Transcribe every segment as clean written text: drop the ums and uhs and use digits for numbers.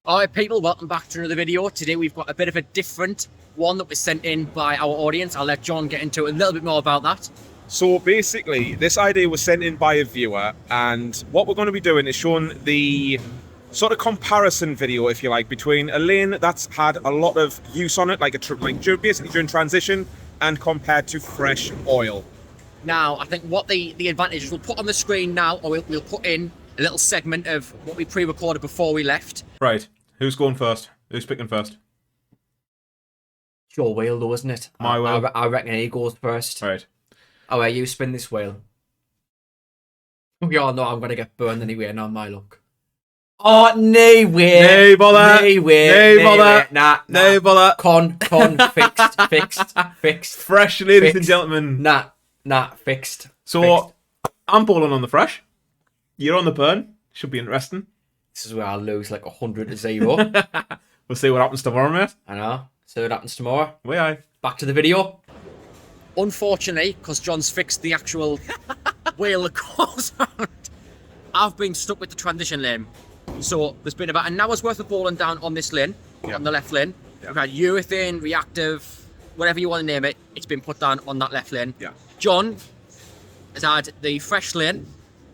Alright people, welcome back to another video. Today we've got a bit of a different one that was sent in by our audience. I'll let John get into a little bit more about that. So basically, this idea was sent in by a viewer, and what we're going to be doing is showing the sort of comparison video, if you like, between a lane that's had a lot of use on it, basically during transition, and compared to fresh oil. Now, I think what the advantage is, we'll put on the screen now, or we'll put in a little segment of what we pre-recorded before we left. Right. Who's going first? Who's picking first? It's your wheel though, isn't it? My wheel? I reckon he goes first. Right. Oh, you spin this wheel. We all know I'm going to get burned anyway, not my luck. Oh, nay way. Nay bother. Nay way. Nay bother. Nah. Nay bother. Con. Fixed. Fresh, ladies Fixed. and gentlemen. Nah, fixed. So, I'm bowling on the fresh. You're on the burn. Should be interesting. This is where I'll lose like 100-0. We'll see what happens tomorrow, mate. I know. See what happens tomorrow. Way aye. Back to the video. Unfortunately, because John's fixed the actual wheel that goes around, I've been stuck with the transition lane. So there's been about an hour's worth of bowling down on this lane, on the left lane. We've had urethane, reactive, whatever you want to name it, it's been put down on that left lane. Yeah. John has had the fresh lane,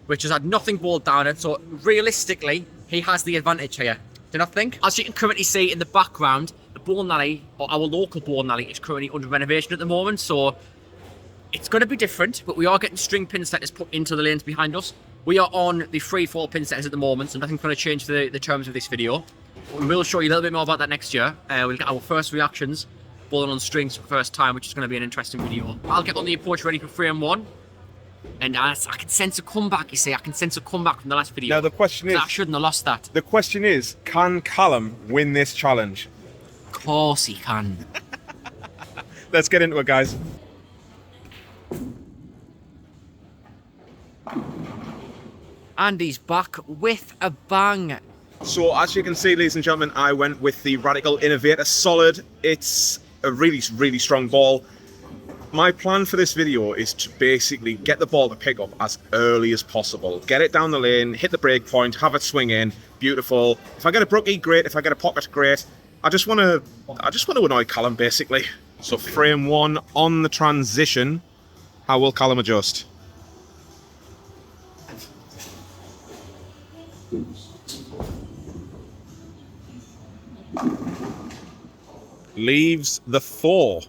which has had nothing bowled down it. So realistically, he has the advantage here. Do you not think? As you can currently see in the background, the bowling alley, or our local bowling alley, is currently under renovation at the moment. So it's going to be different, but we are getting string pin setters put into the lanes behind us. We are on the free-fall pin setters at the moment, so nothing's going to change the terms of this video. We will show you a little bit more about that next year. We'll get our first reactions, bowling on strings for the first time, which is going to be an interesting video. I'll get on the approach ready for frame one. And I can sense a comeback, you see. I can sense a comeback from the last video. Now the question is... I shouldn't have lost that. The question is, can Callam win this challenge? Of course he can. Let's get into it, guys. And he's back with a bang. So as you can see, ladies and gentlemen, I went with the Radical Innovator Solid. It's a really, really strong ball. My plan for this video is to basically get the ball to pick up as early as possible. Get it down the lane, hit the break point, have it swing in. Beautiful. If I get a brookie, great. If I get a pocket, great. I just want to annoy Callam, basically. So frame one on the transition. How will Callam adjust? Leaves the 4.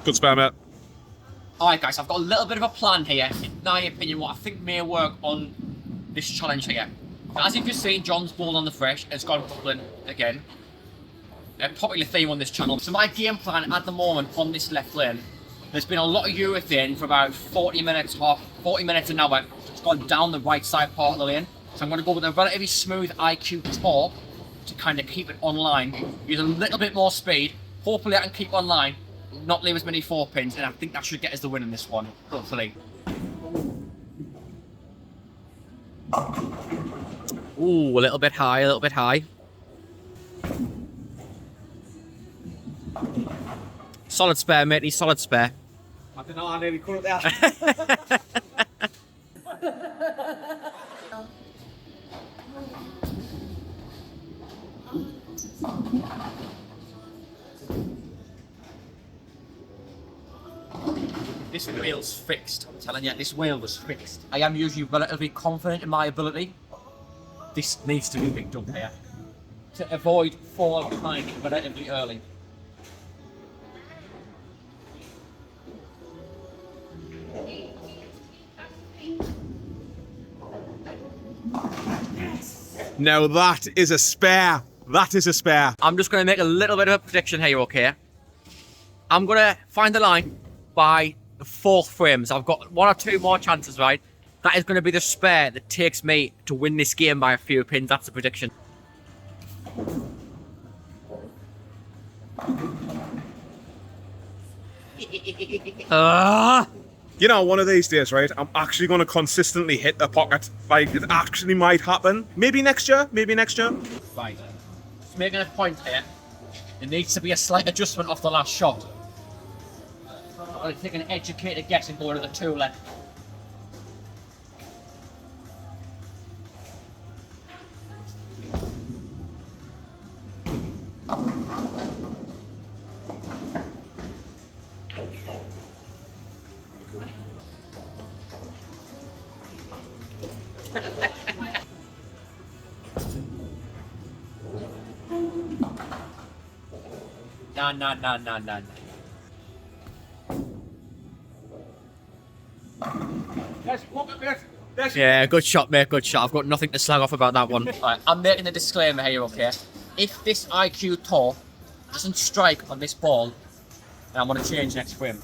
Good spare, mate. Alright guys, I've got a little bit of a plan here. In my opinion, what I think may work on this challenge here. As you've just seen, John's ball on the fresh has gone bubbling again. A popular theme on this channel. So my game plan at the moment on this left lane, there's been a lot of urethane for about 40 minutes an hour. It's gone down the right side part of the lane. So I'm going to go with a relatively smooth IQ top to kind of keep it online. Use a little bit more speed. Hopefully I can keep online, not leave as many 4 pins, and I think that should get us the win in this one, hopefully. Ooh, a little bit high. Solid spare, matey, solid spare. I don't know, I nearly caught it there. This wheel's fixed, I'm telling you, this wheel was fixed. I am usually relatively confident in my ability. This needs to be picked up here to avoid fall behind relatively early. Now that is a spare. That is a spare. I'm just going to make a little bit of a prediction here, okay? I'm going to find the line by the 4th frame. So I've got 1 or 2 more chances, right? That is going to be the spare that takes me to win this game by a few pins. That's the prediction. You know, one of these days, right, I'm actually going to consistently hit the pocket. Like, it actually might happen. Maybe next year. Right. Just making a point here. There needs to be a slight adjustment off the last shot. I'll take an educated guess and go to the 2 left. Nah. Yeah, good shot, mate, good shot. I've got nothing to slag off about that one. Right, I'm making a disclaimer here, okay? If this IQ Tour doesn't strike on this ball, then I'm going to change next frame.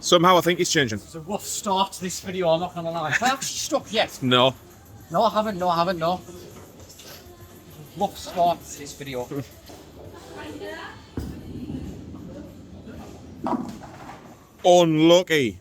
Somehow I think he's changing. It's a rough start to this video, I'm not going to lie. Have I actually struck yet? No. No, I haven't, no. Rough start to this video. Unlucky.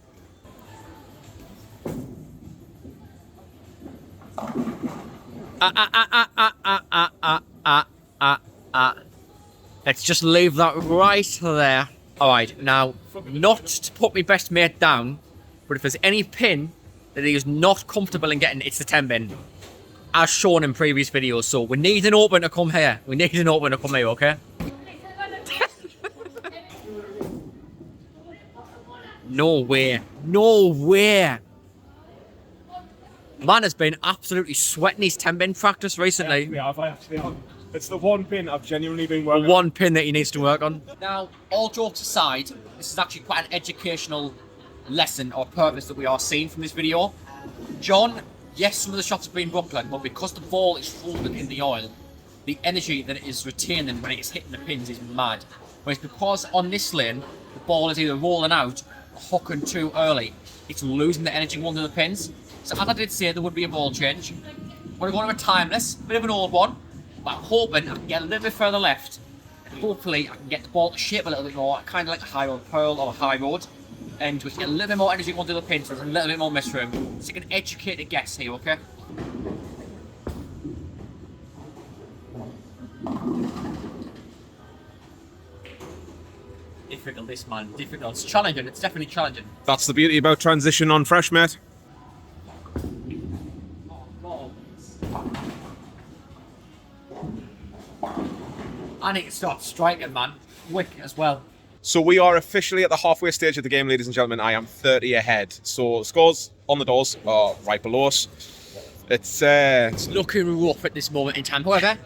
Let's just leave that right there. Alright, now, not to put my best mate down, but if there's any pin that he is not comfortable in getting, it's the 10 pin. As shown in previous videos, so we need an open to come here. We need an open to come here, okay? No way. No way. Man has been absolutely sweating his 10 pin practice recently. It's the one pin I've genuinely been working on. One pin that he needs to work on. Now, all jokes aside, this is actually quite an educational lesson or purpose that we are seeing from this video. John, yes, some of the shots have been buckling, but because the ball is folded in the oil, the energy that it is retaining when it is hitting the pins is mad. Whereas because on this lane, the ball is either rolling out or hooking too early, it's losing the energy going to the pins. So as I did say, there would be a ball change. We're going to a timeless, bit of an old one, but I'm hoping I can get a little bit further left, and hopefully I can get the ball to shape a little bit more, kind of like a high road pearl or a high road, and just get a little bit more energy going to the pins, so there's a little bit more miss room, so you can educate a guess here, okay? Difficult, this man, difficult. It's challenging, it's definitely challenging. That's the beauty about transition on fresh, mate. I need to start striking, man. Quick as well. So we are officially at the halfway stage of the game, ladies and gentlemen. I am 30 ahead. So scores on the doors are right below us. It's Looking rough at this moment in time. However,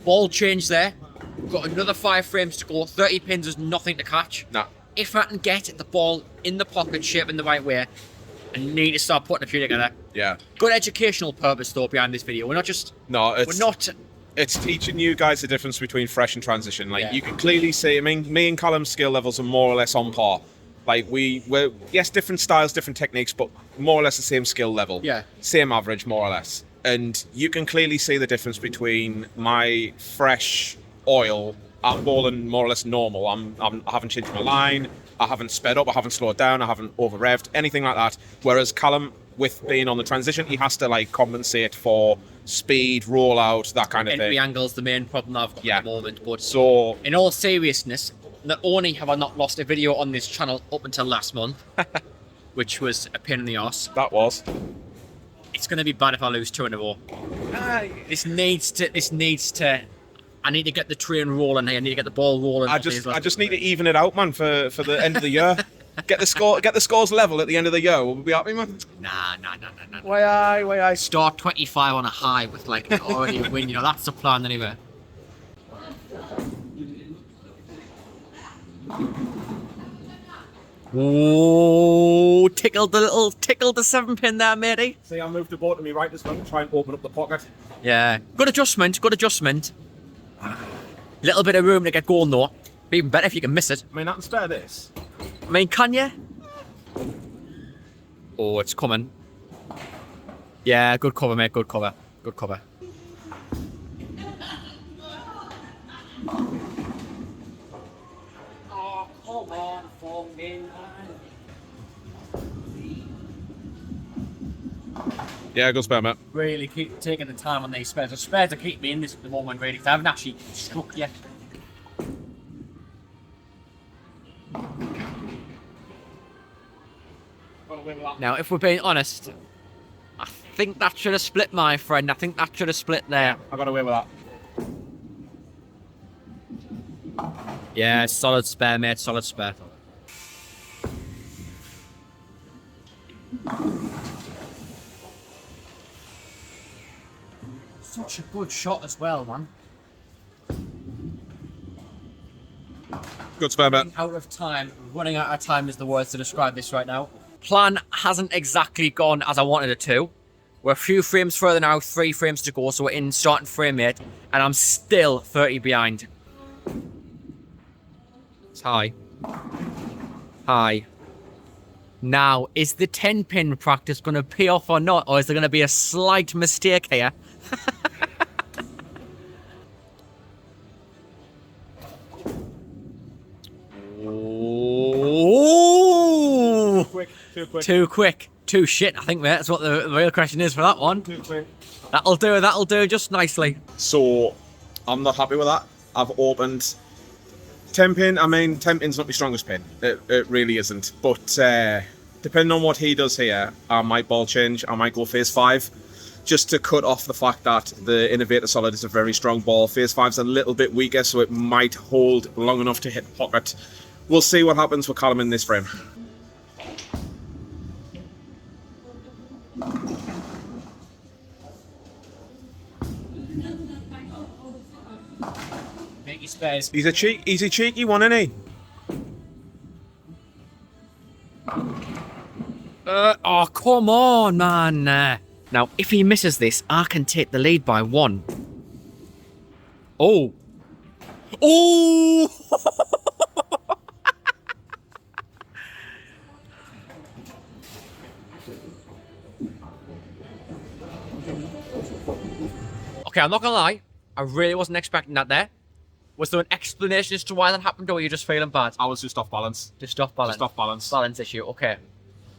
ball change there. We've got another 5 frames to go. 30 pins is nothing to catch. nah. If I can get the ball in the pocket, shape in the right way, I need to start putting a few together. Yeah. Good educational purpose though behind this video. We're not just. No, We're not. It's teaching you guys the difference between fresh and transition. Like, Yeah. you can clearly see, I mean, me and Callam's skill levels are more or less on par. Like, we're, yes, different styles, different techniques, but more or less the same skill level. Yeah. Same average, more or less. And you can clearly see the difference between my fresh oil. I'm bowling more or less normal. I haven't changed my line. I haven't sped up. I haven't slowed down. I haven't over-revved, anything like that. Whereas Callam, with being on the transition, he has to, like, compensate for speed, rollout, that kind of Entry thing. angle's the main problem I've got Yeah. at the moment. But So, in all seriousness, not only have I not lost a video on this channel up until last month, which was a pain in the arse, that was. it's going to be bad if I lose 2 in a row. This needs to. I need to get the train rolling here. I need to get the ball rolling. I just need to even it out, man, for the end of the year. Get the scores level at the end of the year. We'll be happy, man. Nah. Why I Start 25 on a high with like already a win. You know, that's the plan anyway. Oh, tickled the 7 pin there, matey. See, I moved the ball to me right as well to try and open up the pocket. Yeah, good adjustment. Little bit of room to get going though. Be even better if you can miss it. I mean, I can spare this. I mean, can you? Oh, it's coming. Yeah, good cover, mate. Good cover. Oh, come on, fucking Yeah, go spare, mate. really keep taking the time on these spares. The spares to keep me in this at the moment, really, 'cause I haven't actually struck yet. Now, if we're being honest, I think that should have split, my friend. I think that should have split there. I got away with that. Yeah, solid spare, mate. Solid spare. Such a good shot as well, man. Good spare, mate. Out of time. Running out of time is the words to describe this right now. Plan hasn't exactly gone as I wanted it to. We're a few frames further now, 3 frames to go, so we're in starting frame rate, and I'm still 30 behind. It's high. High. Now, is the 10-pin practice going to pay off or not, or is there going to be a slight mistake here? Ooh. Quick, too quick. Too quick. Too shit, I think, mate. That's what the real question is for that one. Too quick. That'll do just nicely. So, I'm not happy with that. I've opened 10 pin. I mean, 10 pin's not my strongest pin. It really isn't. But depending on what he does here, I might ball change. I might go Phaze 5. Just to cut off the fact that the Innovator Solid is a very strong ball. Phaze 5's a little bit weaker, so it might hold long enough to hit the pocket. We'll see what happens with Callam in this frame. Make your spares. He's a cheeky one, isn't he? Oh, come on, man. Now, if he misses this, I can take the lead by 1. Oh. Oh! Okay, I'm not gonna lie. I really wasn't expecting that there. Was there an explanation as to why that happened, or were you just feeling bad? I was just off balance. Just off balance. Just off balance. Balance issue, okay.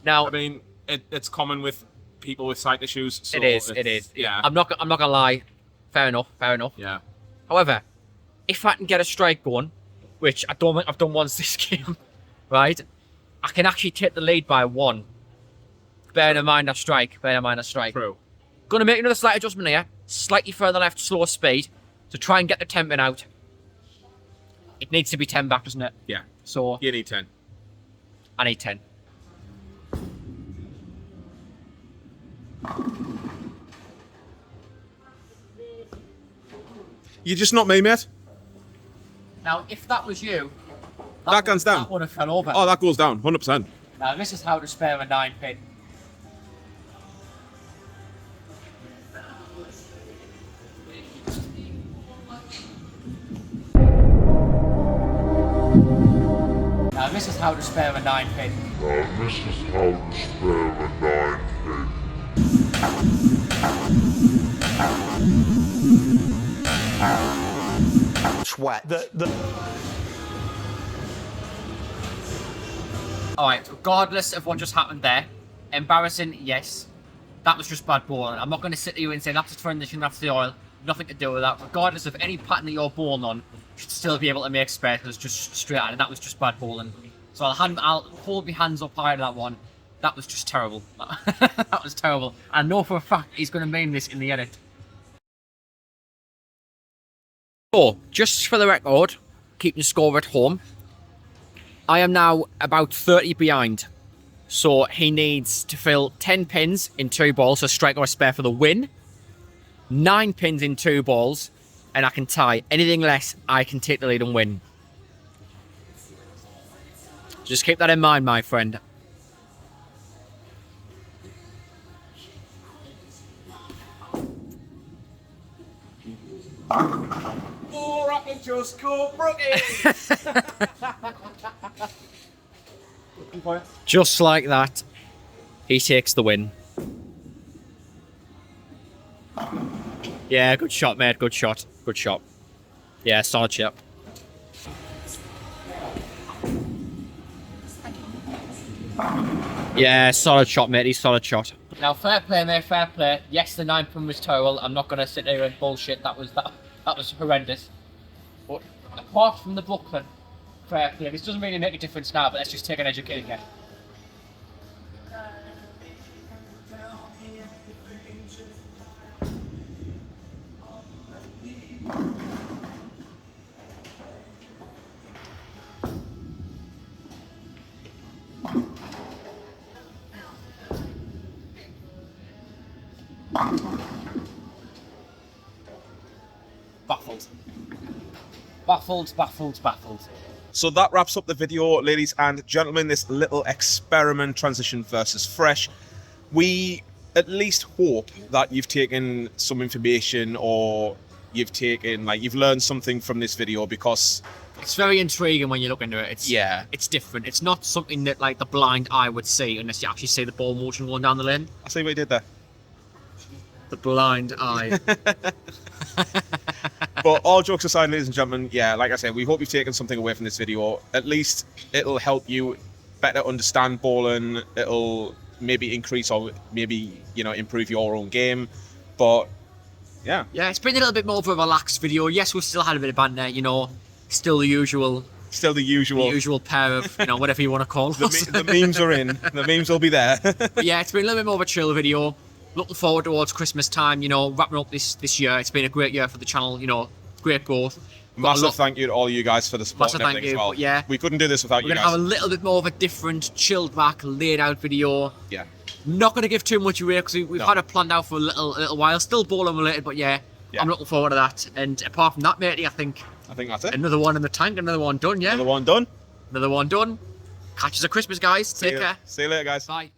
Now, I mean, it's common with people with sight issues. So it is. Yeah. I'm not gonna lie. Fair enough. Yeah. However, if I can get a strike going, which I don't think I've done once this game, right? I can actually take the lead by 1. Bearing in mind that strike. True. Gonna make another slight adjustment here. Slightly further left, slower speed, to try and get the 10 pin out. It needs to be 10 back, doesn't it? Yeah. So You need 10. I need 10. You're just not me, mate. Now, if that was you, That guns down. That would have fell over. Oh, that goes down, 100%. Now, this is how to spare a 9 pin. Now, this is how to spare a 9 pin. This is how to spare a 9 pin. Sweat. Alright, regardless of what just happened there, embarrassing, yes. That was just bad bowling. I'm not going to sit here and say that's the transition, that's the oil. Nothing to do with that. Regardless of any pattern that you're bowling on, you should still be able to make spares because it's just straight at it. That was just bad bowling. So I'll hold my hands up high to that one. That was just terrible. That was terrible. I know for a fact he's going to mean this in the edit. So, just for the record, keeping score at home, I am now about 30 behind. So he needs to fill 10 pins in 2 balls, so strike or a spare for the win. 9 pins in 2 balls, and I can tie. Anything less, I can take the lead and win. Just keep that in mind, my friend. Or I can just go Brookie. Just like that, he takes the win. Yeah, good shot, mate. Good shot. Good shot. Yeah, solid shot. Yeah, solid shot, mate. He's solid shot. Now, fair play, mate. Fair play. Yes, the 9 pin was terrible. I'm not gonna sit there and bullshit. That was horrendous. But apart from the Brooklyn, fair play. This doesn't really make a difference now. But let's just take an educated guess. Baffled, baffled, baffled. So that wraps up the video, ladies and gentlemen, this little experiment, transition versus fresh. We at least hope that you've taken some information, or you've learned something from this video, because It's very intriguing when you look into it. It's different. It's not something that like the blind eye would see unless you actually see the ball motion going down the lane. I see what you did there. The blind eye. But all jokes aside, ladies and gentlemen, yeah, like I said, we hope you've taken something away from this video. At least it'll help you better understand bowling. It'll maybe increase or maybe, improve your own game. But yeah. Yeah, it's been a little bit more of a relaxed video. Yes, we've still had a bit of banter, still the usual. Still the usual pair of, whatever you want to call us. The memes are in. The memes will be there. But yeah, it's been a little bit more of a chill video. Looking forward towards Christmas time, wrapping up this year. It's been a great year for the channel, great growth. Massive thank you to all of you guys for the support and everything as well. Yeah. We couldn't do this without you We're guys. going to have a little bit more of a different, chilled back, laid out video. Yeah. Not going to give too much away because we've had it planned out for a little while. Still bowling related, but yeah, I'm looking forward to that. And apart from that, matey, I think that's it. another one in the tank, another one done, yeah? Another one done. Another one done. Catch us at Christmas, guys. Take care. See you later, guys. Bye.